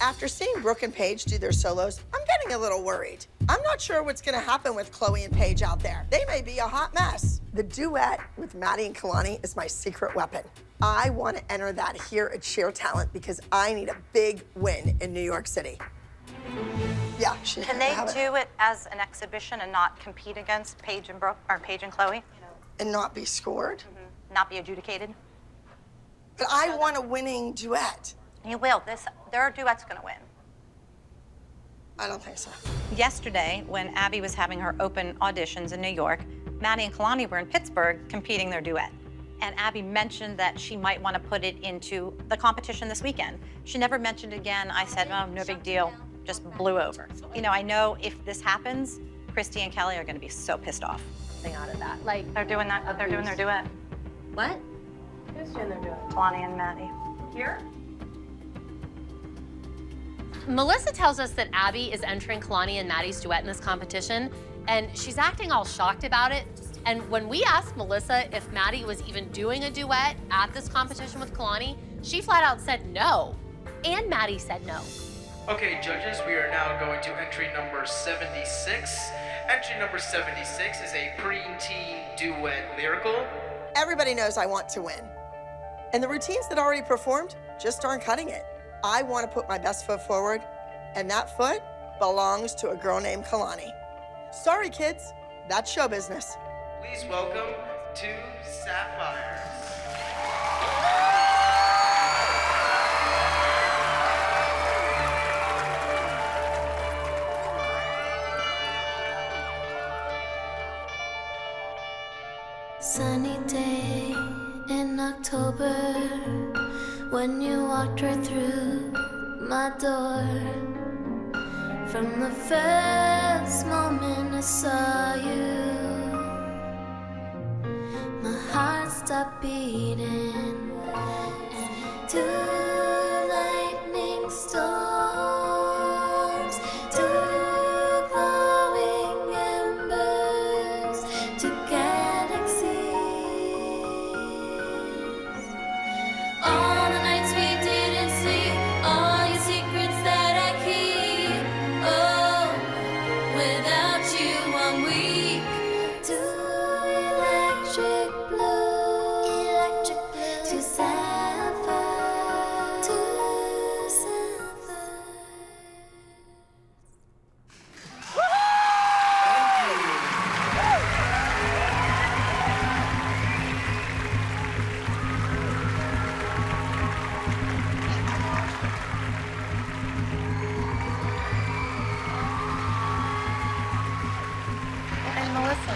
After seeing Brooke and Paige do their solos, I'm getting a little worried. I'm not sure what's gonna happen with Chloe and Paige out there. They may be a hot mess. The duet with Maddie and Kalani is my secret weapon. I want to enter that here at Sheer Talent because I need a big win in New York City. Yeah, Can they do it as an exhibition and not compete against Paige and Brooke, or Paige and Chloe? And not be scored? Not be adjudicated? But I want a winning duet. You will. Their duet's gonna win. I don't think so. Yesterday, when Abby was having her open auditions in New York, Maddie and Kalani were in Pittsburgh competing their duet. And Abby mentioned that she might want to put it into the competition this weekend. She never mentioned it again. I said, oh, no big deal. Just blew over. You know, I know if this happens, Christy and Kelly are going to be so pissed off. Out of that. Like, they're doing that. They're doing their duet. what? Who's doing their duet? Kalani and Maddie. Here? Melissa tells us that Abby is entering Kalani and Maddie's duet in this competition, and she's acting all shocked about it. And when we asked Melissa if Maddie was even doing a duet at this competition with Kalani, she flat out said no. And Maddie said no. Okay, judges, we are now going to entry number 76. Entry number 76 is a preteen duet lyrical. Everybody knows I want to win. And the routines that already performed just aren't cutting it. I want to put my best foot forward, and that foot belongs to a girl named Kalani. Sorry, kids, that's show business. Please welcome two Sapphires. Sunny day in October when you walked right through my door. From the first moment I saw you, my heart stopped beating, and two lightning storms, two glowing embers, two galaxies. All the nights we didn't sleep, all your secrets that I keep. Oh, without you I'm weak. Two electric blue, two sapphire, two sapphire. And Melissa,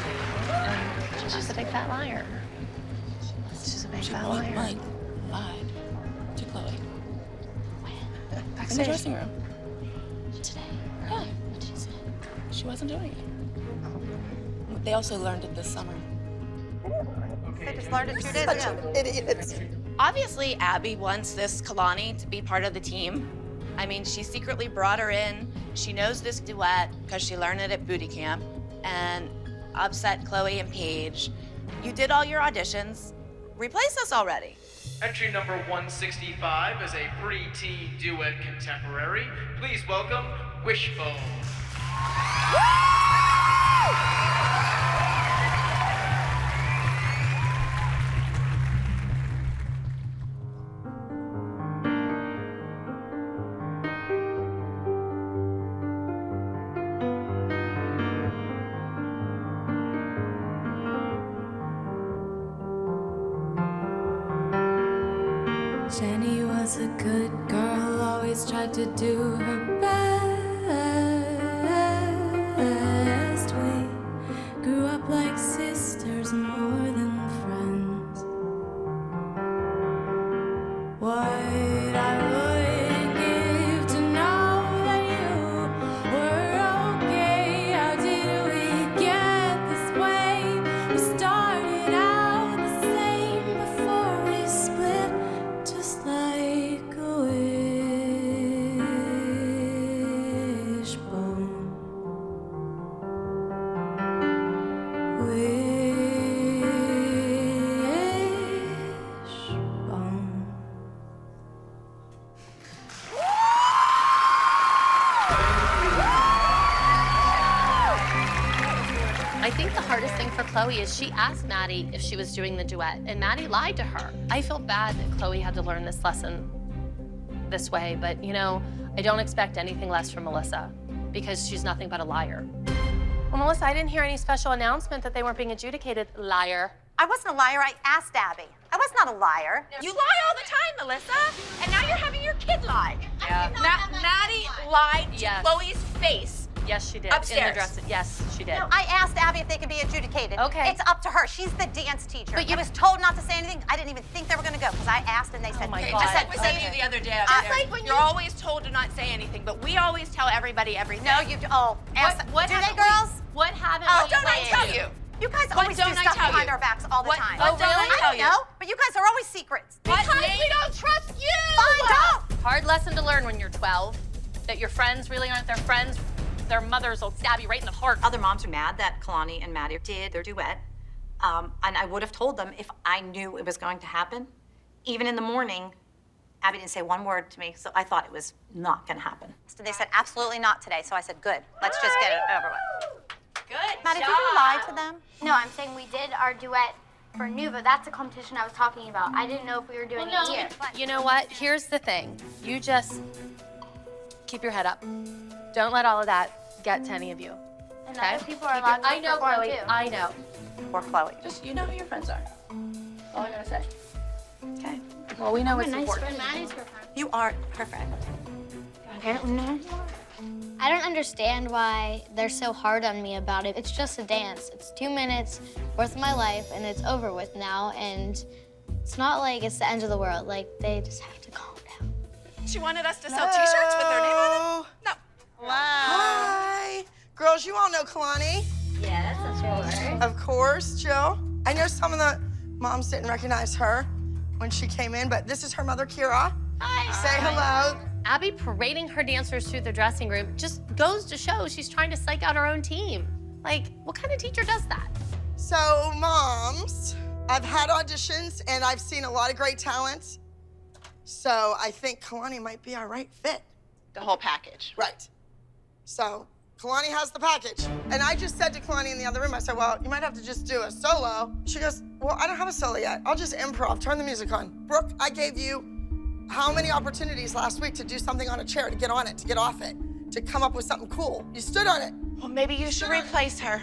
she's a big fat liar. She's a big fat liar. Mike lied to Chloe. In the Backstage. dressing room. Today. Yeah. What did you say? She wasn't doing it. They also learned it this summer. They just learned it 2 days Such ago. an idiot. Obviously, Abby wants this Kalani to be part of the team. I mean, she secretly brought her in. She knows this duet because she learned it at booty camp and upset Chloe and Paige. You did all your auditions. Replace us already. Entry number 165 is a preteen duet contemporary. Please welcome Wishbone. Jenny was a good girl, always tried to do her best. We grew up like sisters more than friends. What I would give to know that you were okay. How did we get this way? We started out the same before we split, just like a wish. I think the hardest thing for Chloe is she asked Maddie if she was doing the duet, and Maddie lied to her. I feel bad that Chloe had to learn this lesson this way, but you know, I don't expect anything less from Melissa because she's nothing but a liar. Well, Melissa, I didn't hear any special announcement that they weren't being adjudicated. Liar. I wasn't a liar. I asked Abby. I was not a liar. You lie all the time, Melissa, and now you're having your kid lie. Yeah. Maddie lied to Yes. Chloe's face. Yes, she did. Upstairs. In the dressing. Yes, she did. No, I asked Abby if they could be adjudicated. Okay. It's up to her. She's the dance teacher. But you was told not to say anything. I didn't even think they were going to go because I asked and they said, my "Okay, God. just said, We said to please." you the other day Just upstairs, like when you're always told to not say anything, but we always tell everybody everything. No, you, oh, ask, What do they, haven't girls? What haven't Oh, we Don't I told tell you? you? You guys What always do don't I stuff tell behind you? our backs all the What- time. what don't I I tell don't you? know, but you guys are always secrets. Because we don't trust you! Fine, don't. Hard lesson to learn when you're 12, that your friends really aren't their friends. Their mothers will stab you right in the heart. Other moms are mad that Kalani and Maddie did their duet. And I would have told them if I knew it was going to happen. Even in the morning, Abby didn't say one word to me, so I thought it was not going to happen. So they said, absolutely not today. So I said, good. Let's just get it over with. Good Maddie, job. did you lie to them? No, I'm saying we did our duet for Nuva. That's the competition I was talking about. I didn't know if we were doing it here. You know what? Here's the thing. You just keep your head up. Don't let all of that get to any of you. And Okay? other people are allowed to I know, perform Chloe. too. I know. Or Chloe. Just, you know who your friends are. That's all I gotta say. Okay. Well, we know I'm a it's nice important. friend. Maddie's her friend. You are her friend. Apparently not. I don't understand why they're so hard on me about it. It's just a dance. It's 2 minutes worth of my life, and it's over with now. And it's not like it's the end of the world. Like, they just have to calm down. She wanted us to sell t-shirts with her name on it? No. Hi. Girls, you all know Kalani. Yes, of course. Of course, Jill. I know some of the moms didn't recognize her when she came in, but this is her mother, Kira. Hi. Say hello. Abby parading her dancers through the dressing room just goes to show she's trying to psych out her own team. Like, what kind of teacher does that? So, moms, I've had auditions and I've seen a lot of great talent. So I think Kalani might be our right fit. The whole package. Right. So Kalani has the package. And I just said to Kalani in the other room, I said, well, you might have to just do a solo. She goes, well, I don't have a solo yet. I'll just improv, turn the music on. Brooke, I gave you how many opportunities last week to do something on a chair, to get on it, to get off it, to come up with something cool. You stood on it. Well, maybe you should replace her.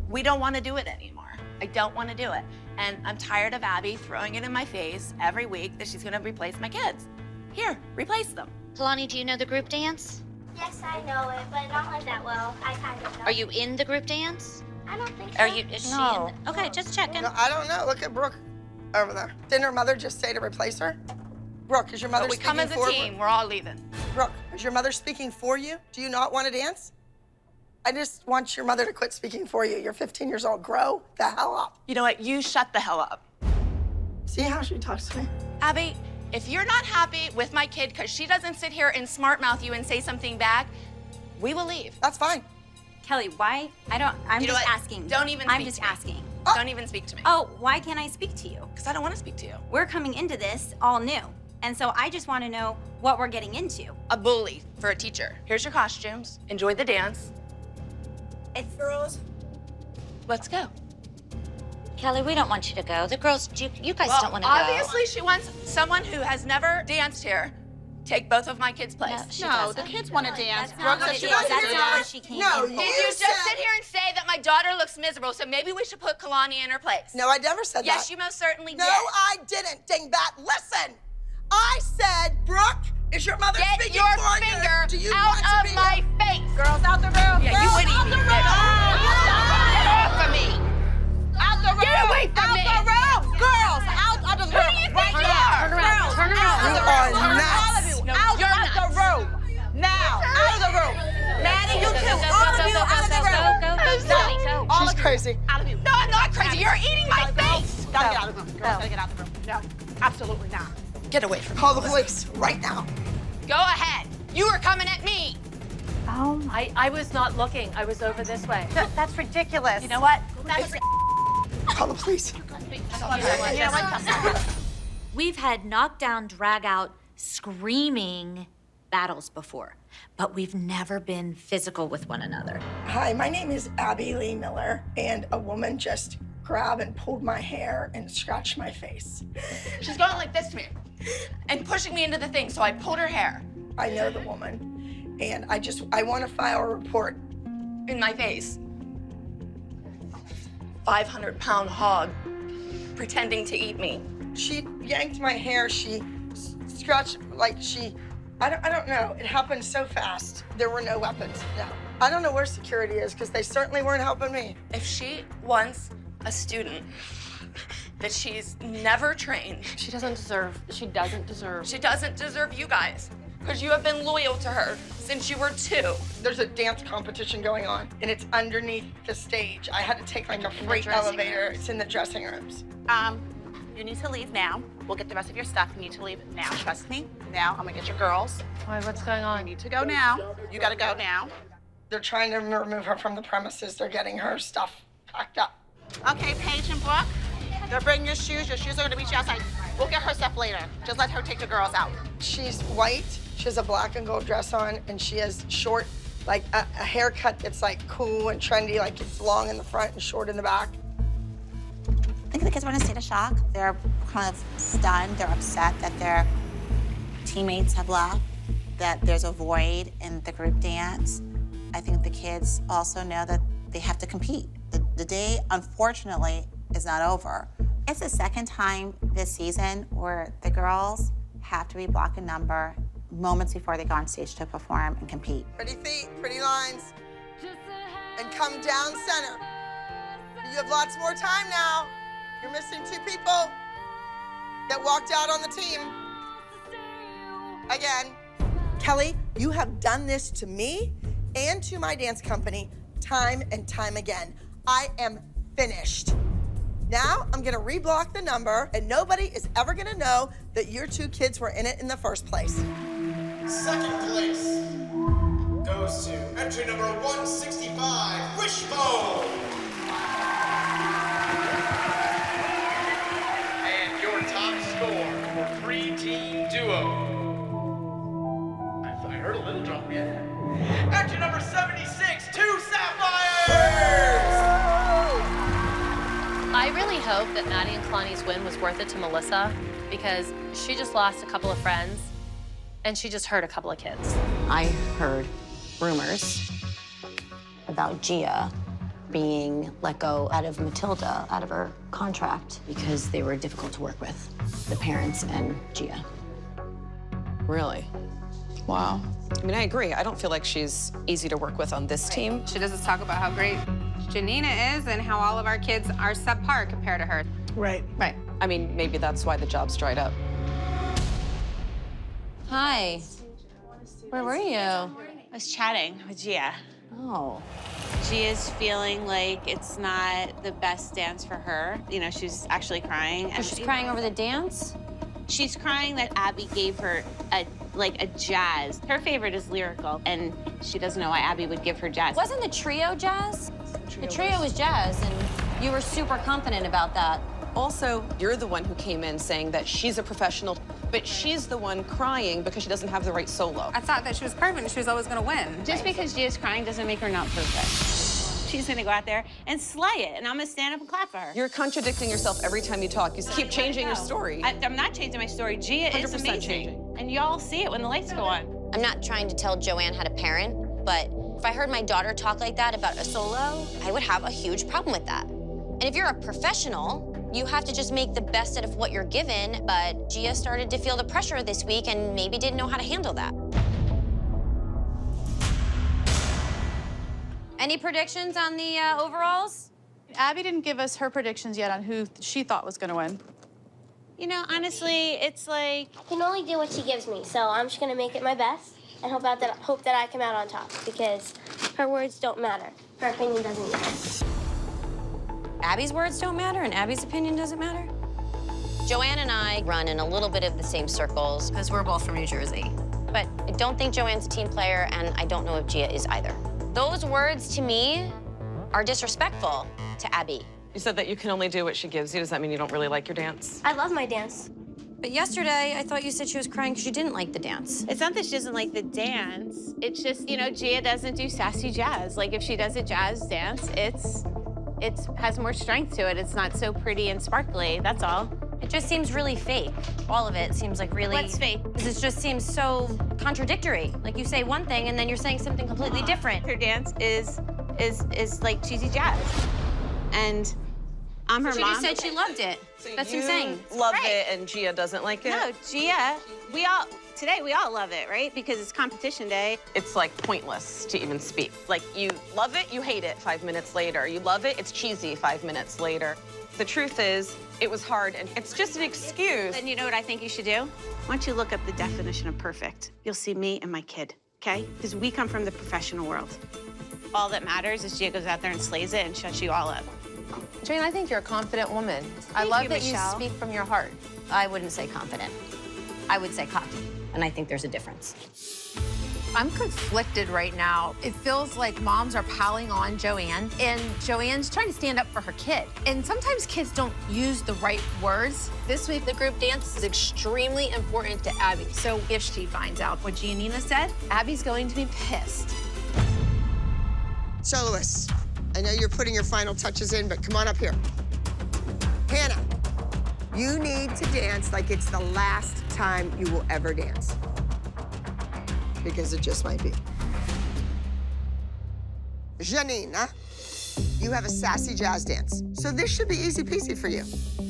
We don't want to do it anymore. I don't want to do it. And I'm tired of Abby throwing it in my face every week that she's going to replace my kids. Here, replace them. Kalani, do you know the group dance? Yes, I know it, but not like that well. I kind of know. Are you in the group dance? I don't think so. Are you? Is No. she? Okay, just checking. No, I don't know. Look at Brooke over there. Didn't her mother just say to replace her? Brooke, is your mother But we speaking come as for a team. We're all leaving. Brooke, is your mother speaking for you? Do you not want to dance? I just want your mother to quit speaking for you. You're 15 years old. Grow the hell up. You know what? You shut the hell up. See how she talks to me? Abby, if you're not happy with my kid because she doesn't sit here and smart mouth you and say something back, we will leave. That's fine. Kelly, why? I'm You know just what? asking. Don't even I'm speak just to me. asking. Don't even speak to me. Oh, why can't I speak to you? Because I don't want to speak to you. We're coming into this all new. And so I just want to know what we're getting into. A bully for a teacher. Here's your costumes. Enjoy the dance. It's Girls, let's go. Kelly, we don't want you to go. The girls, you guys don't want to go. Obviously, she wants someone who has never danced here take both of my kids' place. No, she no, doesn't. the kids want to dance. not what it is. That's not what she came No, in you for. Did you just said- sit here and say that my daughter looks miserable, so maybe we should put Kalani in her place? No, I never said Yes, that. you most certainly No, did. I didn't, dingbat. Listen, I said, Brooke, is your mother Get speaking your for finger you? Do you out want to of be my face. Girls, out the room. Yeah, you Girls, wouldn't out even the get room. Get off of me. Out the room. Get away from me. Out the room. Girls, out of the room. Who do you think you are? Turn around. Girls, Turn out around. of the You room. are nuts. All of you, No, out you're of the room. Now, out of the room. Maddie, you too. All of you out of the room. Go. She's crazy. Out of you. No, I'm not crazy. You're eating my face. Gotta get out of the room. Girls, gotta get out of the room. No, absolutely not. Get away from me. Call the police right now. Go ahead. You were coming at me. I was not looking. I was over this way. That's ridiculous. You know what? Call the police. You know what? We've had knockdown, drag out, screaming battles before, but we've never been physical with one another. Hi, my name is Abby Lee Miller, and a woman just grabbed and pulled my hair and scratched my face. She's going like this to me and pushing me into the thing, so I pulled her hair. I know the woman, and I want to file a report. In my face. 500-pound hog pretending to eat me. She yanked my hair, she scratched, like I don't know. It happened so fast. There were no weapons, no. I don't know where security is, because they certainly weren't helping me. If she wants a student that she's never trained, She doesn't deserve she doesn't deserve you guys, because you have been loyal to her since you were 2. There's a dance competition going on, and it's underneath the stage. I had to take like a freight elevator. It's in the dressing rooms. You need to leave now. We'll get the rest of your stuff. You need to leave now. Trust me. Now, I'm gonna get your girls. Why, what's going on? You need to go now. You gotta go now. They're trying to remove her from the premises. They're getting her stuff packed up. Okay, Paige and Brooke, they're bringing your shoes. Your shoes are gonna meet you outside. We'll get her stuff later. Just let her take the girls out. She's white. She has a black and gold dress on, and she has short, like a haircut that's like cool and trendy, like it's long in the front and short in the back. I think the kids are in a state of shock. They're kind of stunned. They're upset that their teammates have left, that there's a void in the group dance. I think the kids also know that they have to compete. The day, unfortunately, is not over. It's the second time this season where the girls have to be block and number moments before they go on stage to perform and compete. Pretty feet, pretty lines, and come down center. You have lots more time now. You're missing 2 people that walked out on the team. Again. Kelly, you have done this to me and to my dance company time and time again. I am finished. Now I'm gonna reblock the number, and nobody is ever gonna know that your 2 kids were in it in the first place. Second place goes to entry number 165, Wishbone. And your top score for pre-team duo. I heard a little drum, yeah. Entry number 76, 2 Sapphires! I really hope that Maddie and Kalani's win was worth it to Melissa, because she just lost a couple of friends and she just hurt a couple of kids. I heard rumors about Gia being let go out of Matilda, out of her contract, because they were difficult to work with, the parents and Gia. Really? Wow. I mean, I agree. I don't feel like she's easy to work with on this team. She doesn't talk about how great Janina is and how all of our kids are subpar compared to her. Right. Right. I mean, maybe that's why the job's dried up. Hi. Where were you? I was chatting with Gia. Oh. Gia's feeling like it's not the best dance for her. You know, she's actually crying. Oh, she's crying over the dance? She's crying that Abby gave her a jazz. Her favorite is lyrical, and she doesn't know why Abby would give her jazz. Wasn't the trio jazz? The trio was jazz, and you were super confident about that. Also, you're the one who came in saying that she's a professional, but she's the one crying because she doesn't have the right solo. I thought that she was perfect and she was always gonna win. Just because Gia's crying doesn't make her not perfect. She's gonna go out there and slay it, and I'm gonna stand up and clap for her. You're contradicting yourself every time you talk. You keep changing your story. I'm not changing my story. Gia is 100% amazing. changing. And y'all see it when the lights go on. I'm not trying to tell Joanne how to parent, but if I heard my daughter talk like that about a solo, I would have a huge problem with that. And if you're a professional, you have to just make the best out of what you're given, but Gia started to feel the pressure this week and maybe didn't know how to handle that. Any predictions on the overalls? Abby didn't give us her predictions yet on who she thought was gonna win. You know, honestly, it's like... I can only do what she gives me, so I'm just gonna make it my best and hope that I come out on top, because her words don't matter. Her opinion doesn't matter. Abby's words don't matter and Abby's opinion doesn't matter? Joanne and I run in a little bit of the same circles because we're both from New Jersey. But I don't think Joanne's a team player, and I don't know if Gia is either. Those words, to me, are disrespectful to Abby. You said that you can only do what she gives you. Does that mean you don't really like your dance? I love my dance. But yesterday, I thought you said she was crying because she didn't like the dance. It's not that she doesn't like the dance. It's just, you know, Gia doesn't do sassy jazz. Like, if she does a jazz dance, it has more strength to it. It's not so pretty and sparkly, that's all. It just seems really fake. All of it seems like really... What's fake? Because it just seems so contradictory. Like, you say one thing, and then you're saying something completely different. Her dance is like cheesy jazz. And I'm her She mom. just said she loved it. That's what I'm saying. Love it, and Gia doesn't like it? No, Gia, today we all love it, right? Because it's competition day. It's like pointless to even speak. Like, you love it, you hate it 5 minutes later. You love it, it's cheesy 5 minutes later. The truth is, it was hard, and it's just an excuse. And you know what I think you should do? Why don't you look up the definition of perfect? You'll see me and my kid, okay? Because we come from the professional world. All that matters is Gia goes out there and slays it and shuts you all up. Jane, I think you're a confident woman. I love that you speak from your heart. I wouldn't say confident. I would say cocky, and I think there's a difference. I'm conflicted right now. It feels like moms are piling on Joanne, and Joanne's trying to stand up for her kid. And sometimes kids don't use the right words. This week, the group dance is extremely important to Abby. So if she finds out what Giannina said, Abby's going to be pissed. Soloists, I know you're putting your final touches in, but come on up here. Hannah, you need to dance like it's the last time you will ever dance. Because it just might be. Janina, you have a sassy jazz dance. So this should be easy peasy for you.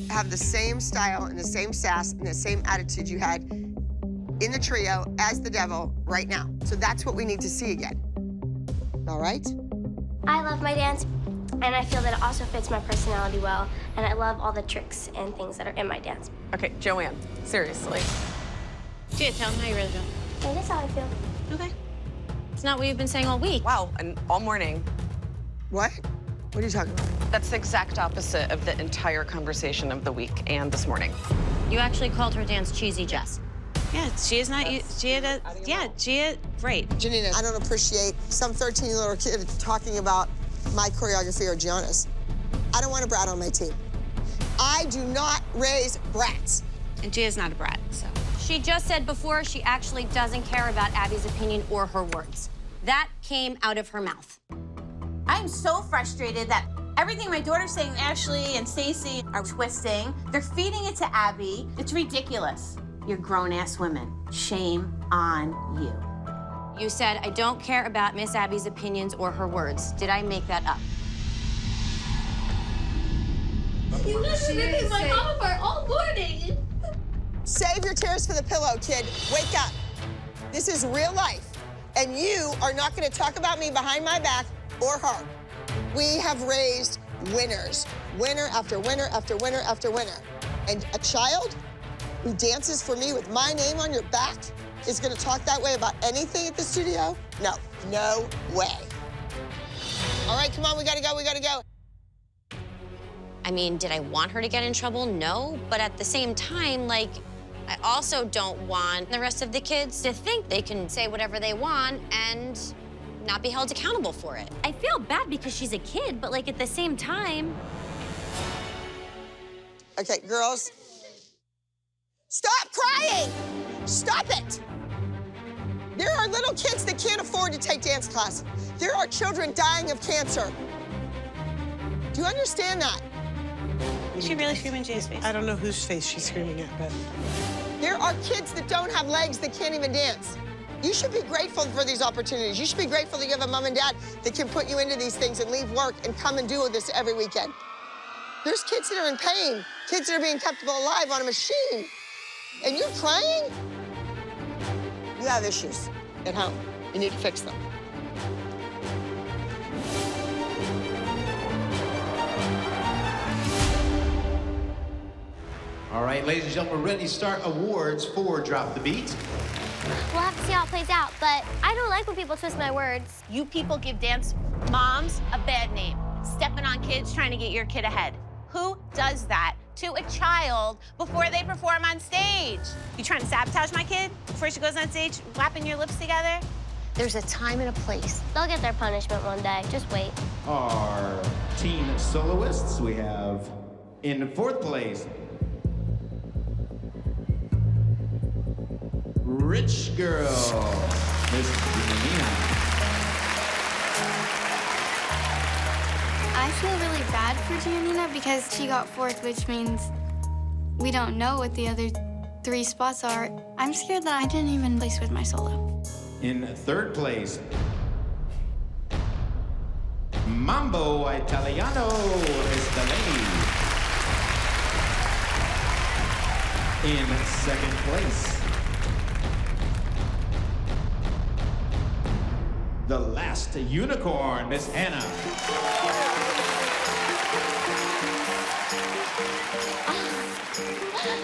Have the same style and the same sass and the same attitude you had in the trio as the devil right now. So that's what we need to see again. All right? I love my dance, and I feel that it also fits my personality well, and I love all the tricks and things that are in my dance. Okay, Joanne, seriously. Gia, tell them how you really feel. And that's how I feel. Okay. It's not what you've been saying all week. Wow, and all morning. What? What are you talking about? That's the exact opposite of the entire conversation of the week and this morning. You actually called her dance cheesy, Jess. Yeah, Gia's not, Gia, Gia, right. Janina, I don't appreciate some 13-year-old kid talking about my choreography or Gianna's. I don't want a brat on my team. I do not raise brats. And Gia's not a brat, so. She just said before she actually doesn't care about Abby's opinion or her words. That came out of her mouth. I'm so frustrated that everything my daughter's saying, Ashley and Stacy, are twisting. They're feeding it to Abby. It's ridiculous. You're grown-ass women. Shame on you. You said, I don't care about Miss Abby's opinions or her words. Did I make that up? You guys are making my mom apart all morning. Save your tears for the pillow, kid. Wake up. This is real life, and you are not going to talk about me behind my back or her. We have raised winners, winner after winner after winner after winner. And a child who dances for me with my name on your back is going to talk that way about anything at the studio? No, no way. All right, come on, we got to go, we got to go. I mean, did I want her to get in trouble? No, but at the same time, like, I also don't want the rest of the kids to think they can say whatever they want and not be held accountable for it. I feel bad because she's a kid, but like at the same time... Okay, girls, stop crying! Stop it! There are little kids that can't afford to take dance class. There are children dying of cancer. Do you understand that? Is she really screaming Gia's face? I don't know whose face she's screaming at, but... There are kids that don't have legs that can't even dance. You should be grateful for these opportunities. You should be grateful that you have a mom and dad that can put you into these things and leave work and come and do this every weekend. There's kids that are in pain, kids that are being kept alive on a machine. And you're crying? You have issues at home. You need to fix them. All right, ladies and gentlemen, we're ready to start awards for Drop the Beat. We'll have to see how it plays out, but I don't like when people twist my words. You people give dance moms a bad name. Stepping on kids, trying to get your kid ahead. Who does that to a child before they perform on stage? You trying to sabotage my kid before she goes on stage, whapping your lips together? There's a time and a place. They'll get their punishment one day. Just wait. Our teen soloists, we have in fourth place, rich girl, Miss Janina. I feel really bad for Janina because she got 4th, which means we don't know what the other 3 spots are. I'm scared that I didn't even place with my solo. In 3rd place, Mambo Italiano, Miss Delaney. In 2nd place, the last unicorn, Miss Hannah.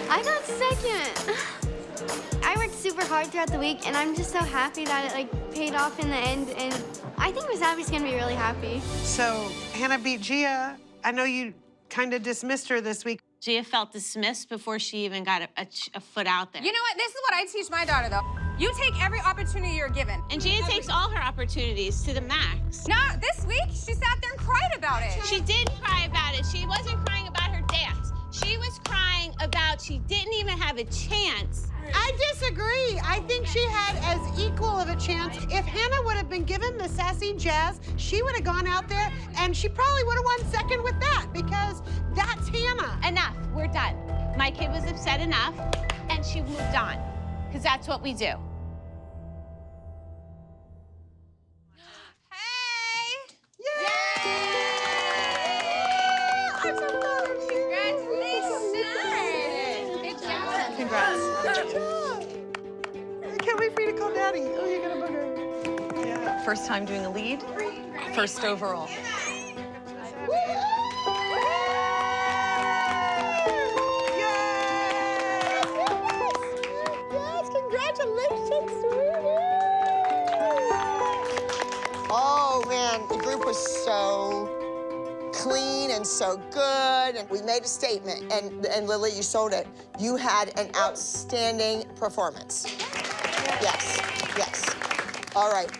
I got 2nd. I worked super hard throughout the week, and I'm just so happy that it paid off in the end. And I think Miss Abby's gonna be really happy. So Hannah beat Gia. I know you kind of dismissed her this week. Gia felt dismissed before she even got a foot out there. You know what? This is what I teach my daughter, though. You take every opportunity you're given. And Gia takes all her opportunities to the max. No, this week, she sat there and cried about it. She did cry about it. She wasn't crying about her dance. She was crying about she didn't even have a chance. I disagree. I think she had as equal of a chance. If Hannah would have been given the sassy jazz, she would have gone out there and she probably would have won 2nd with that because that's Hannah. Enough, we're done. My kid was upset enough and she moved on because that's what we do. Congrats. I can't wait for you to call Daddy. Oh, you're gonna booger. Yeah. First time doing a lead, 1st overall. Yes, congratulations, sweetie. Oh, man, the group was so clean and so good, and we made a statement, and Lily, you sold it. You had an outstanding performance. Yes, yes. All right.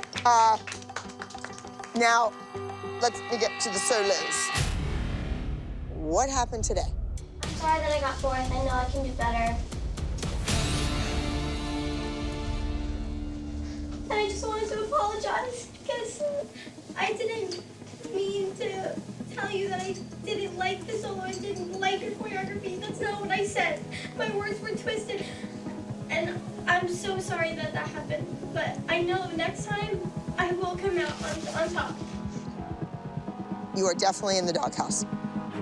Now, let's get to the solos. What happened today? I'm sorry that I got 4th. I know I can do better. And I just wanted to apologize because I didn't mean to tell you that I didn't like the solo and didn't like your choreography. That's not what I said. My words were twisted. And I'm so sorry that that happened. But I know next time I will come out on top. You are definitely in the doghouse.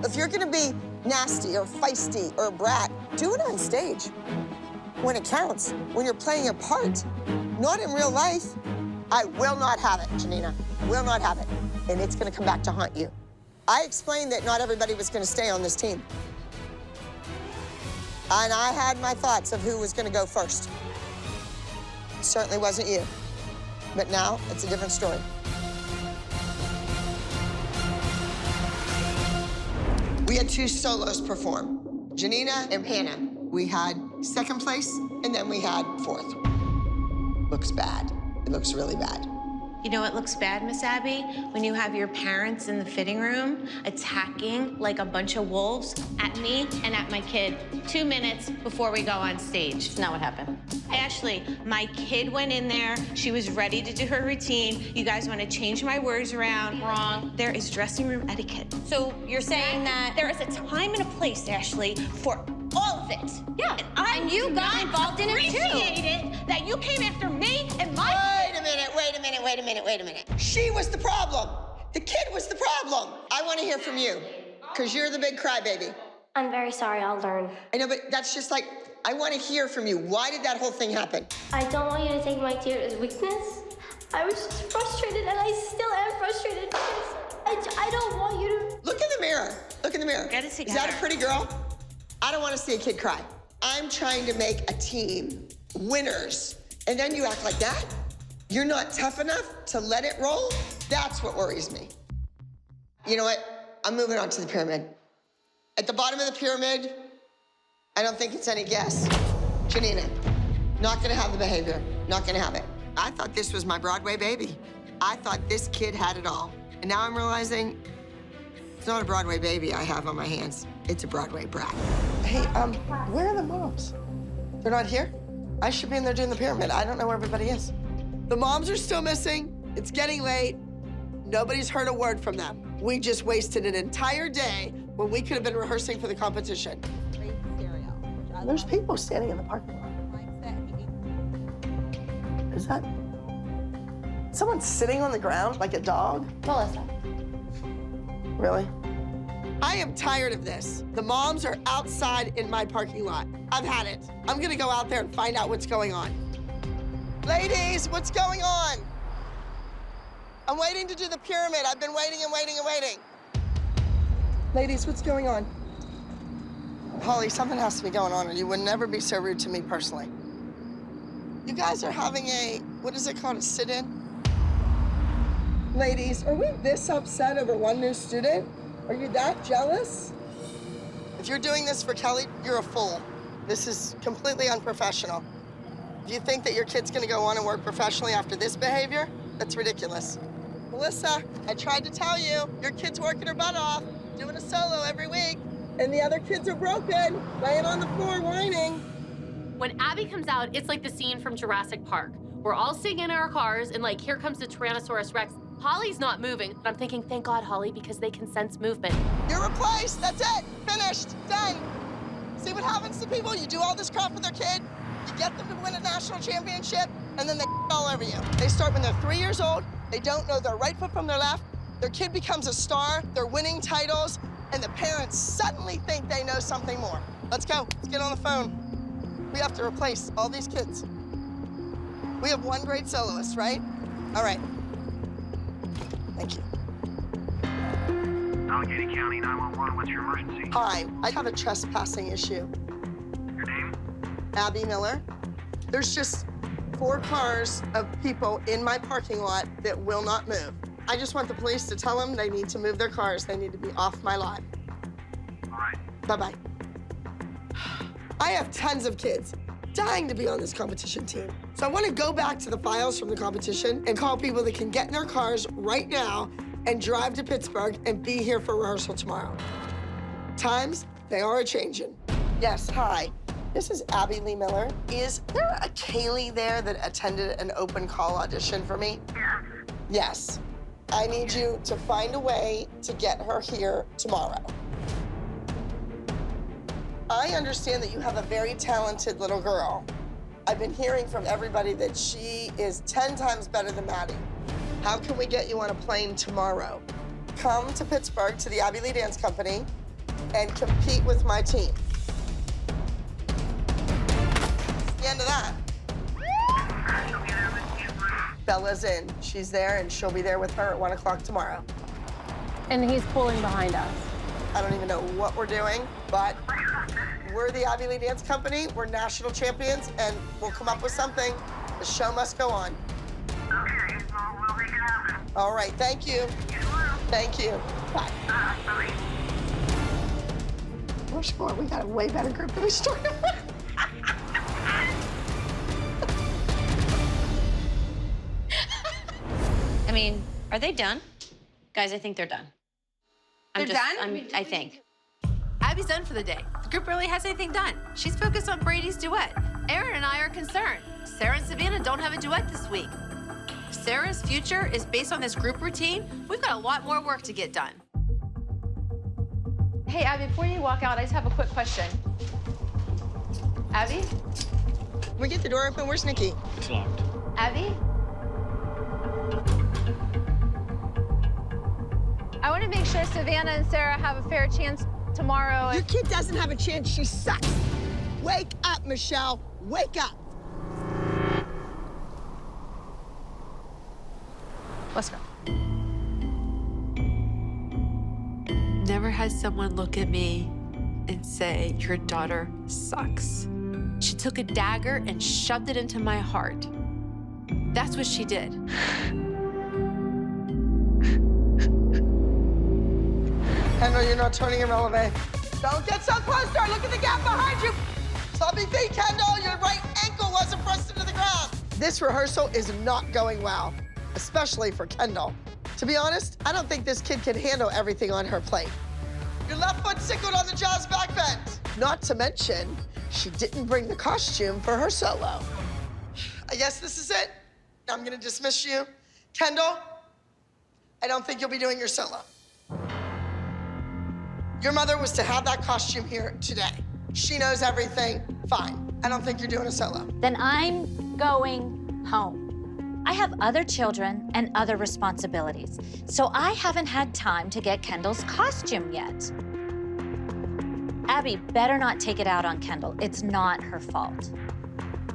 If you're gonna be nasty or feisty or a brat, do it on stage. When it counts, when you're playing a part, not in real life. I will not have it, Janina. Will not have it. And it's gonna come back to haunt you. I explained that not everybody was gonna stay on this team. And I had my thoughts of who was gonna go first. Certainly wasn't you. But now, it's a different story. We had 2 solos perform, Janina and Hannah. We had 2nd place, and then we had 4th. Looks bad. It looks really bad. You know what looks bad, Miss Abby? When you have your parents in the fitting room attacking like a bunch of wolves at me and at my kid 2 minutes before we go on stage. That's not what happened. Ashley, my kid went in there. She was ready to do her routine. You guys want to change my words around. Wrong. There is dressing room etiquette. So you're saying that there is a time and a place, Ashley, for all of it. Yeah, And you got involved in it too. Appreciate it that you came after me and my Wait a minute, wait a minute, wait a minute, wait a minute. She was the problem. The kid was the problem. I want to hear from you, because you're the big crybaby. I'm very sorry. I'll learn. I know, but that's just like, I want to hear from you. Why did that whole thing happen? I don't want you to take my tears as weakness. I was just frustrated, and I still am frustrated because I don't want you to... Look in the mirror. Look in the mirror. Get it Is together. that a pretty girl? I don't want to see a kid cry. I'm trying to make a team winners, and then you act like that? You're not tough enough to let it roll? That's what worries me. You know what? I'm moving on to the pyramid. At the bottom of the pyramid, I don't think it's any guess. Janina, not gonna have the behavior, not gonna have it. I thought this was my Broadway baby. I thought this kid had it all. And now I'm realizing it's not a Broadway baby I have on my hands. It's a Broadway brat. Hey, where are the moms? They're not here? I should be in there doing the pyramid. I don't know where everybody is. The moms are still missing. It's getting late. Nobody's heard a word from them. We just wasted an entire day when we could have been rehearsing for the competition. There's people standing in the parking lot. Is that someone sitting on the ground like a dog? Melissa. Really? I am tired of this. The moms are outside in my parking lot. I've had it. I'm gonna go out there and find out what's going on. Ladies, what's going on? I'm waiting to do the pyramid. I've been waiting and waiting and waiting. Ladies, what's going on? Holly, something has to be going on, or you would never be so rude to me personally. You guys are having a, what is it called, a sit-in? Ladies, are we this upset over one new student? Are you that jealous? If you're doing this for Kelly, you're a fool. This is completely unprofessional. If you think that your kid's gonna go on and work professionally after this behavior, that's ridiculous. Melissa, I tried to tell you, your kid's working her butt off, doing a solo every week, and the other kids are broken, laying on the floor whining. When Abby comes out, it's like the scene from Jurassic Park. We're all sitting in our cars, and like, here comes the Tyrannosaurus Rex. Holly's not moving. I'm thinking, thank God, Holly, because they can sense movement. You're replaced, that's it, finished, done. See what happens to people? You do all this crap with their kid, you get them to win a national championship, and then they all over you. They start when they're 3 years old, they don't know their right foot from their left, their kid becomes a star, they're winning titles, and the parents suddenly think they know something more. Let's go, let's get on the phone. We have to replace all these kids. We have one great soloist, right? All right. Thank you. Allegheny County 911, what's your emergency? Hi, I have a trespassing issue. Your name? Abby Miller. There's just 4 cars of people in my parking lot that will not move. I just want the police to tell them they need to move their cars. They need to be off my lot. All right. Bye-bye. I have tons of kids dying to be on this competition team. So I want to go back to the files from the competition and call people that can get in their cars right now and drive to Pittsburgh and be here for rehearsal tomorrow. Times, they are a-changin'. Yes, hi. This is Abby Lee Miller. Is there a Kaylee there that attended an open call audition for me? Yes. I need you to find a way to get her here tomorrow. I understand that you have a very talented little girl. I've been hearing from everybody that she is 10 times better than Maddie. How can we get you on a plane tomorrow? Come to Pittsburgh to the Abby Lee Dance Company and compete with my team. That's the end of that. Bella's in. She's there, and she'll be there with her at 1 o'clock tomorrow. And he's pulling behind us. I don't even know what we're doing, but we're the Abby Lee Dance Company. We're national champions, and we'll come up with something. The show must go on. Okay, well, we'll make it happen. All right, thank you. Thank you. Bye. Bye. Much more. We got a way better group than we started with. I mean, are they done? Guys, I think they're done. They're done? I think. Abby's done for the day. The group barely has anything done. She's focused on Brady's duet. Aaron and I are concerned. Sarah and Savannah don't have a duet this week. Sarah's future is based on this group routine. We've got a lot more work to get done. Hey, Abby, before you walk out, I just have a quick question. Abby? Can we get the door open? Where's Nikki? It's locked. Abby? I want to make sure Savannah and Sarah have a fair chance tomorrow. Your kid doesn't have a chance. She sucks. Wake up, Michelle. Wake up. Let's go. Never had someone look at me and say, your daughter sucks. She took a dagger and shoved it into my heart. That's what she did. Kendall, you're not turning irrelevant. Don't get so close to her. Look at the gap behind you. Sloppy feet, Kendall. Your right ankle wasn't pressed into the ground. This rehearsal is not going well, especially for Kendall. To be honest, I don't think this kid can handle everything on her plate. Your left foot sickled on the jazz back bend. Not to mention, She didn't bring the costume for her solo. I guess this is it. I'm gonna dismiss you. Kendall, I don't think you'll be doing your solo. Your mother was to have that costume here today. She knows everything, fine. I don't think you're doing a solo. Then I'm going home. I have other children and other responsibilities, so I haven't had time to get Kendall's costume yet. Abby better not take it out on Kendall. It's not her fault.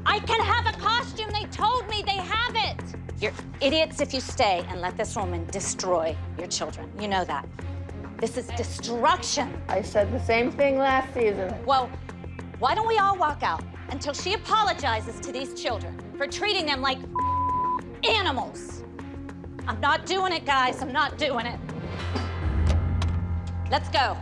I can have a costume. They told me they have it. You're idiots if you stay and let this woman destroy your children. You know that. This is destruction. I said the same thing last season. Well, why don't we all walk out until she apologizes to these children for treating them like animals? I'm not doing it, guys. I'm not doing it. Let's go.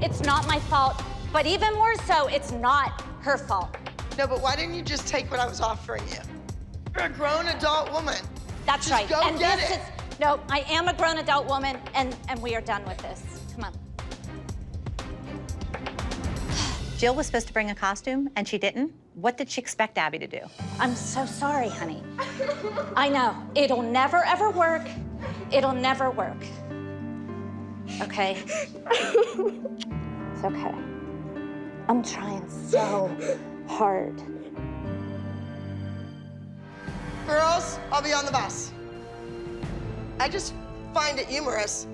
It's not my fault, but even more so, it's not her fault. No, but why didn't you just take what I was offering you? You're a grown adult woman. That's Just right. go And get this it. No, I am a grown adult woman, and we are done with this. Come on. Jill was supposed to bring a costume, and she didn't. What did she expect Abby to do? I'm so sorry, honey. I know. It'll never, ever work. It'll never work. Okay? It's okay. I'm trying so hard. Girls, I'll be on the bus. I just find it humorous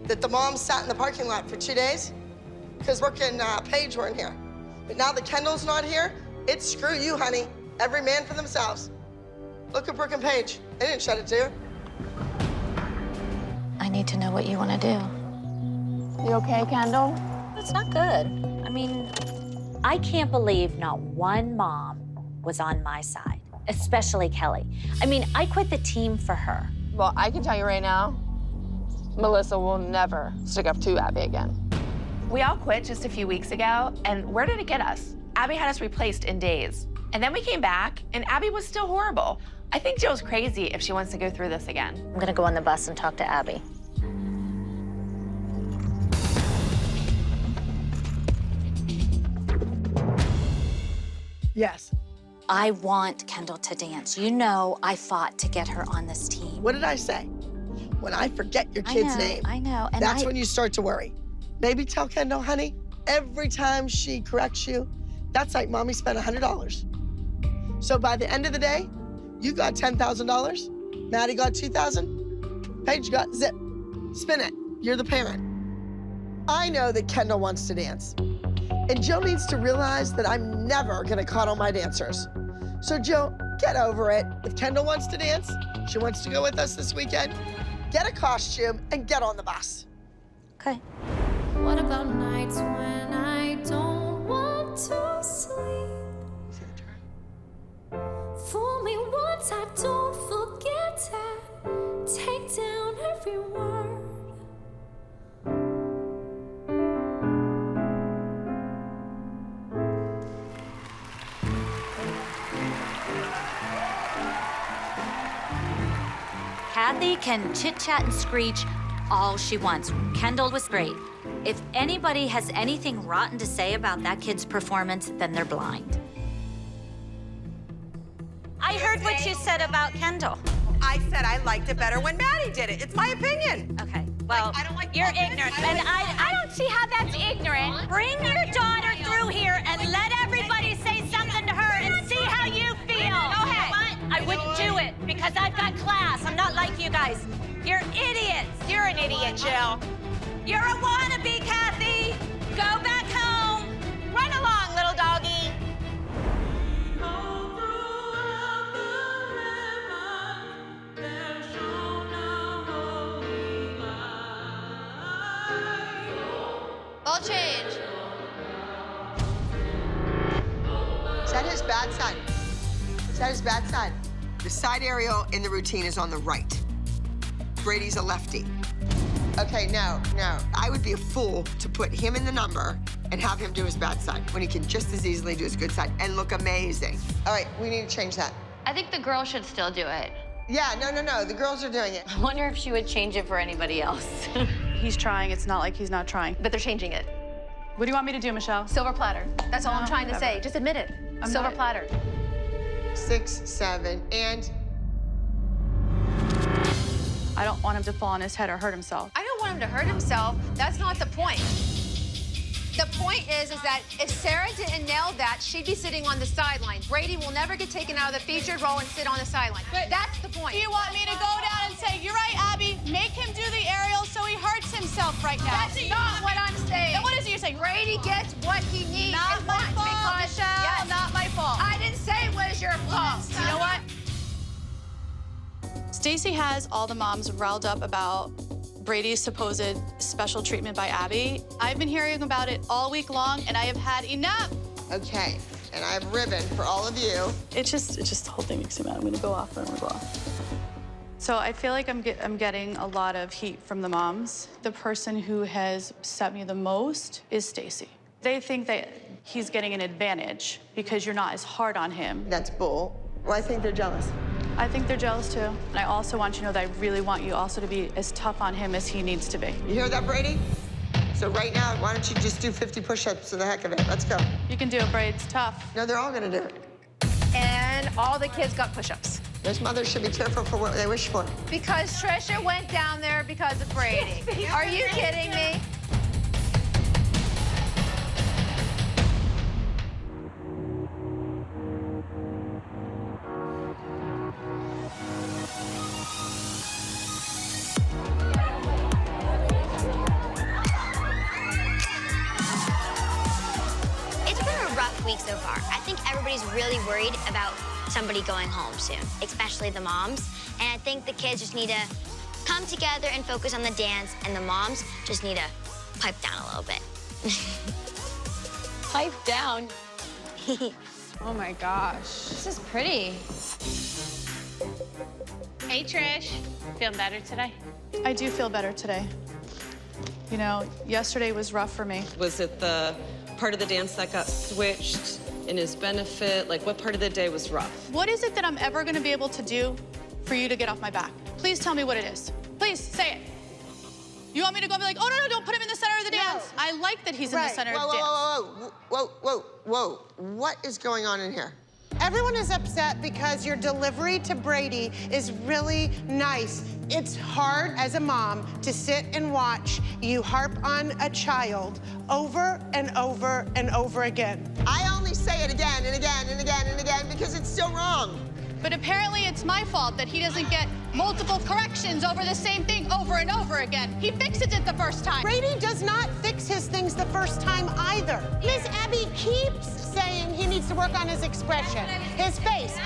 that the moms sat in the parking lot for 2 days because Brooke and Paige weren't here. But now that Kendall's not here, it's screw you, honey. Every man for themselves. Look at Brooke and Paige. They didn't shed a tear. I need to know what you want to do. You okay, Kendall? It's not good. I mean, I can't believe not one mom was on my side, especially Kelly. I mean, I quit the team for her. Well, I can tell you right now, Melissa will never stick up to Abby again. We all quit just a few weeks ago, and where did it get us? Abby had us replaced in days. And then we came back, and Abby was still horrible. I think Jill's crazy if she wants to go through this again. I'm gonna go on the bus and talk to Abby. Yes. I want Kendall to dance. You know I fought to get her on this team. What did I say? When I forget your kid's name, I know. And that's when you start to worry. Maybe tell Kendall, honey, every time she corrects you, that's like mommy spent $100. So by the end of the day, you got $10,000, Maddie got $2,000, Paige got zip. Spin it, you're the parent. I know that Kendall wants to dance. And Jill needs to realize that I'm never gonna coddle my dancers. So Jill, get over it. If Kendall wants to dance, she wants to go with us this weekend, get a costume and get on the bus. Okay. What about nights when I don't want to sleep? Fool me once, I don't forget it. Take down every word. Kathy can chit-chat and screech all she wants. Kendall was great. If anybody has anything rotten to say about that kid's performance, then they're blind. I heard what you said about Kendall. I said I liked it better when Maddie did it. It's my opinion. Okay, well, you're ignorant, and I don't see how that's ignorant. Bring your daughter through here and let everybody say something to her and see how you feel. Go ahead. I wouldn't do it because I've got class. I'm not like you guys. You're idiots. You're an idiot, Jill. You're a wannabe, Kathy. Go back home. Run along, little doggy. I'll change. Is that his bad side? Is that his bad side? The side aerial in the routine is on the right. Brady's a lefty. Okay, no. I would be a fool to put him in the number and have him do his bad side when he can just as easily do his good side and look amazing. All right, we need to change that. I think the girl should still do it. Yeah, no, the girls are doing it. I wonder if she would change it for anybody else. He's trying. It's not like he's not trying. But they're changing it. What do you want me to do, Michelle? Silver platter. That's all I'm trying to say. Just admit it. Silver platter. 6, 7, and I don't want him to fall on his head or hurt himself. I don't want him to hurt himself. That's not the point. The point is that if Sarah didn't nail that, she'd be sitting on the sideline. Brady will never get taken out of the featured role and sit on the sideline. That's the point. Do you want me to go down and say, you're right, Abby, make him do the aerial so he hurts himself right now? That's not what I'm saying. Then what is it you're saying? Brady gets what he needs. Not my fault, Michelle. Yes. Not my fault. I didn't say it was your fault. You know what? Stacey has all the moms riled up about Brady's supposed special treatment by Abby. I've been hearing about it all week long, and I have had enough. okay. And I have ribbon for all of you. It's just the whole thing makes me mad. I'm gonna go off, I'm gonna go off. So I feel like I'm getting a lot of heat from the moms. The person who has upset me the most is Stacey. They think that he's getting an advantage because you're not as hard on him. That's bull. Well, I think they're jealous. I think they're jealous too. And I also want you to know that I really want you also to be as tough on him as he needs to be. You hear that, Brady? So right now, why don't you just do 50 push-ups for the heck of it? Let's go. You can do it, Brady. It's tough. No, they're all gonna do it. And all the kids got push-ups. Those mothers should be careful for what they wish for. Because Trisha went down there because of Brady. Are you kidding me? It's been a rough week so far. I think everybody's really worried about somebody going home soon, especially the moms. And I think the kids just need to come together and focus on the dance, and the moms just need to pipe down a little bit. Pipe down. Oh my gosh. This is pretty. Hey, Trish. Feeling better today? I do feel better today. You know, yesterday was rough for me. Was it the part of the dance that got switched in his benefit? Like, what part of the day was rough? What is it that I'm ever gonna be able to do for you to get off my back? Please tell me what it is. Please, say it. You want me to go and be like, oh, no, don't put him in the center of the dance. I like that he's in the center of the dance. Whoa. What is going on in here? Everyone is upset because your delivery to Brady is really nice. It's hard as a mom to sit and watch you harp on a child over and over and over again. I only say it again and again and again and again because it's still wrong. But apparently it's my fault that he doesn't get multiple corrections over the same thing over and over again. He fixes it the first time. Brady does not fix his things the first time either. Miss Abby keeps saying he needs to work on his expression, his face.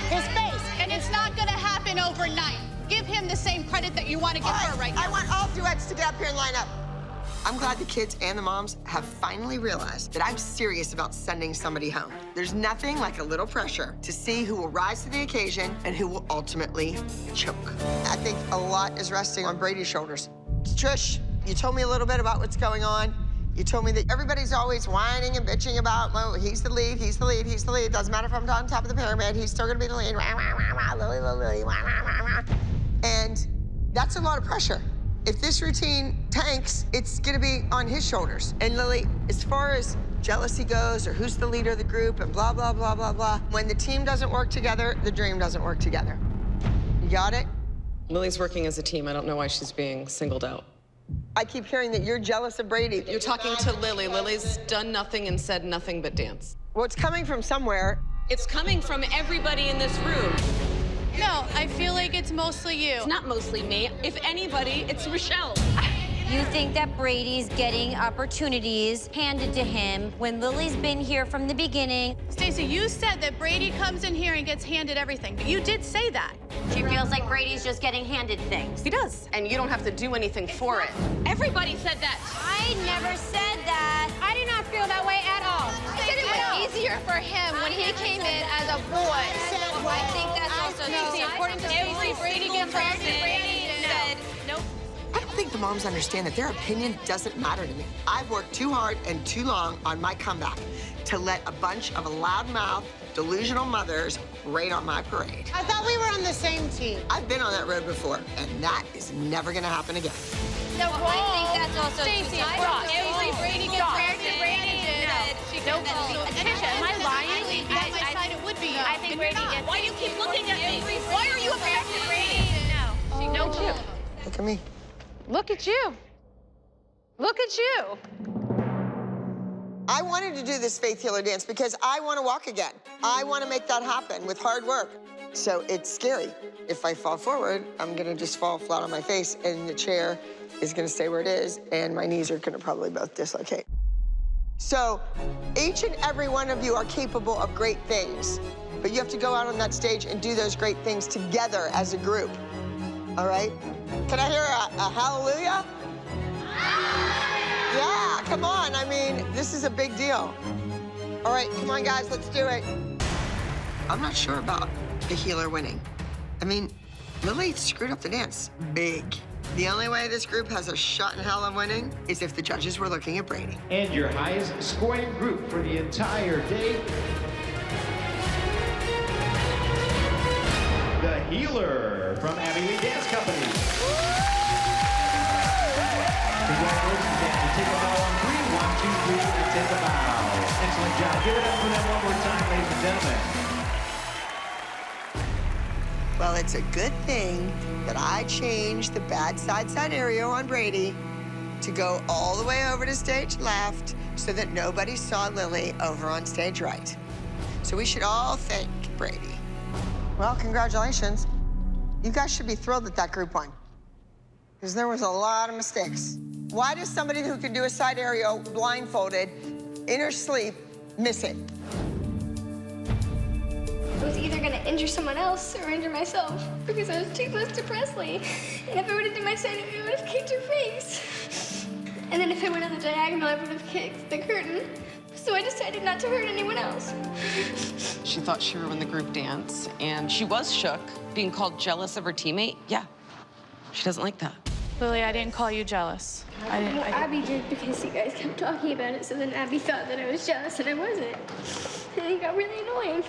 And it's not gonna happen overnight. Give him the same credit that you want to give her right now. I want all duets to get up here and line up. I'm glad the kids and the moms have finally realized that I'm serious about sending somebody home. There's nothing like a little pressure to see who will rise to the occasion and who will ultimately choke. I think a lot is resting on Brady's shoulders. Trish, you told me a little bit about what's going on. You told me that everybody's always whining and bitching about, well, he's the lead. Doesn't matter if I'm on top of the pyramid, he's still gonna be the lead. And that's a lot of pressure. If this routine tanks, it's gonna be on his shoulders. And Lily, as far as jealousy goes, or who's the leader of the group, and blah, blah, blah, blah, blah, when the team doesn't work together, the dream doesn't work together. You got it? Lily's working as a team. I don't know why she's being singled out. I keep hearing that you're jealous of Brady. You're talking to Lily. Lily's done nothing and said nothing but dance. Well, it's coming from somewhere. It's coming from everybody in this room. No, I feel like it's mostly you. It's not mostly me. If anybody, it's Rochelle. You think that Brady's getting opportunities handed to him when Lily's been here from the beginning. Stacey, you said that Brady comes in here and gets handed everything. You did say that. She feels like Brady's just getting handed things. He does, and you don't have to do anything for it. Everybody said that. I never said that. I do not feel that way at all. I said it was easier for him when he came in as a boy. I think that's also Stacey, according to Stacey, Brady gets Brady said, nope. I don't think the moms understand that their opinion doesn't matter to me. I've worked too hard and too long on my comeback to let a bunch of loudmouth, delusional mothers rain on my parade. I thought we were on the same team. I've been on that road before, and that is never gonna happen again. No, I think that's also Stacey, Brady gets Brady No, Tisha, am I lying? On my side, it would be you. I think Brady gets. Why do you keep looking at me? Why are you affecting Brady? No, No, you. Look at me. Look at you. Look at you. I wanted to do this faith healer dance because I want to walk again. I want to make that happen with hard work. So it's scary. If I fall forward, I'm gonna just fall flat on my face and the chair is gonna stay where it is and my knees are gonna probably both dislocate. So each and every one of you are capable of great things, but you have to go out on that stage and do those great things together as a group, all right? Can I hear a hallelujah? Yeah, come on. I mean, this is a big deal. All right, come on, guys, let's do it. I'm not sure about the healer winning. I mean, Lily screwed up the dance big. The only way this group has a shot in hell of winning is if the judges were looking at Brady. And your highest scoring group for the entire day, the healer from Abbey Lee Dance Company. Congratulations, Dan. You take a bow on 3. 1, 2, 3, and take a bow. Excellent job. Give it up for them one more time, ladies and gentlemen. Well, it's a good thing that I changed the bad side aerial on Brady to go all the way over to stage left so that nobody saw Lily over on stage right. So we should all thank Brady. Well, congratulations. You guys should be thrilled that that group won, because there was a lot of mistakes. Why does somebody who can do a side aerial blindfolded in her sleep miss it? I was either gonna injure someone else or injure myself because I was too close to Presley. And if I would've done my side, I would've kicked her face. And then if I went on the diagonal, I would've kicked the curtain. So I decided not to hurt anyone else. She thought she ruined the group dance, and she was shook, being called jealous of her teammate. Yeah, she doesn't like that. Lily, I didn't call you jealous. I didn't. Abby did because you guys kept talking about it. So then Abby thought that I was jealous, and I wasn't. And it got really annoying.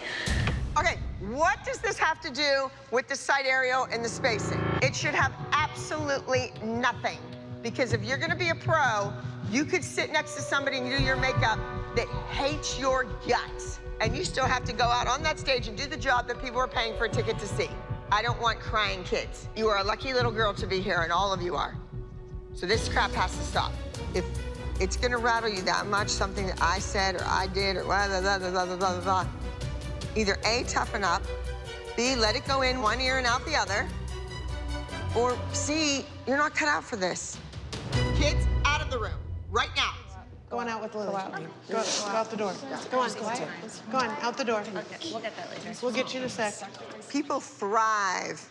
Okay, what does this have to do with the side aerial and the spacing? It should have absolutely nothing. Because if you're gonna be a pro, you could sit next to somebody and do your makeup that hates your guts, and you still have to go out on that stage and do the job that people are paying for a ticket to see. I don't want crying kids. You are a lucky little girl to be here, and all of you are. So this crap has to stop. If it's gonna rattle you that much, something that I said or I did or blah, blah, blah, blah, blah, blah, blah, blah, either A, toughen up, B, let it go in one ear and out the other, or C, you're not cut out for this. Kids, out of the room, right now. Going out with Lily. Go out the door. Go on. Go on, out the door. We'll get that later. We'll get you in a sec. People thrive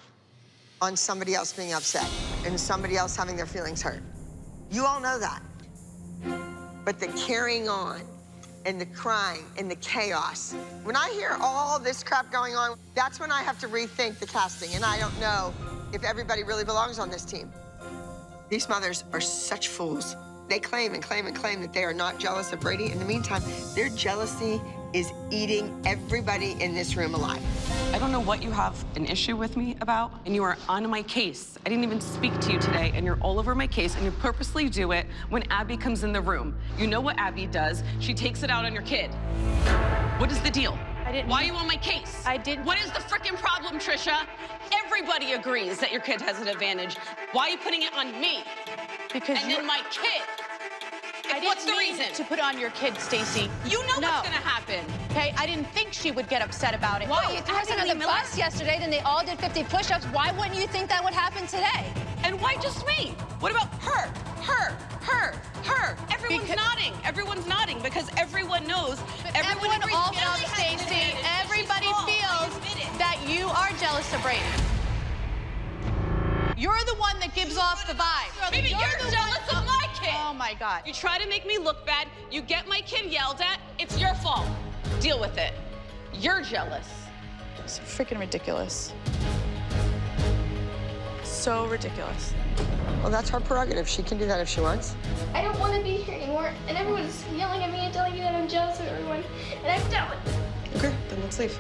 on somebody else being upset and somebody else having their feelings hurt. You all know that. But the carrying on and the crying and the chaos, when I hear all this crap going on, that's when I have to rethink the casting, and I don't know if everybody really belongs on this team. These mothers are such fools. They claim and claim and claim that they are not jealous of Brady. In the meantime, their jealousy is eating everybody in this room alive. I don't know what you have an issue with me about, and you are on my case. I didn't even speak to you today, and you're all over my case, and you purposely do it when Abby comes in the room. You know what Abby does. She takes it out on your kid. What is the deal? Why are you on my case? I didn't. What is the frickin' problem, Trisha? Everybody agrees that your kid has an advantage. Why are you putting it on me? Because and then my kid. What's the reason? To put on your kid, Stacy. You know what's gonna happen. Okay, I didn't think she would get upset about it. Why? Well, you threw us under the bus yesterday, then they all did 50 push-ups. Why wouldn't you think that would happen today? And why just me? What about her? Everyone's nodding. Everyone's nodding because everyone knows. Everyone also, Stacy, everybody feels that you are jealous of Brady. You're the one that gives off the vibe. Maybe you're jealous of my kid. Oh my God. You try to make me look bad. You get my kid yelled at. It's your fault. Deal with it. You're jealous. It's freaking ridiculous. So ridiculous. Well, that's her prerogative. She can do that if she wants. I don't want to be here anymore, and everyone's yelling at me and telling me that I'm jealous of everyone, and I'm done. Okay, then let's leave.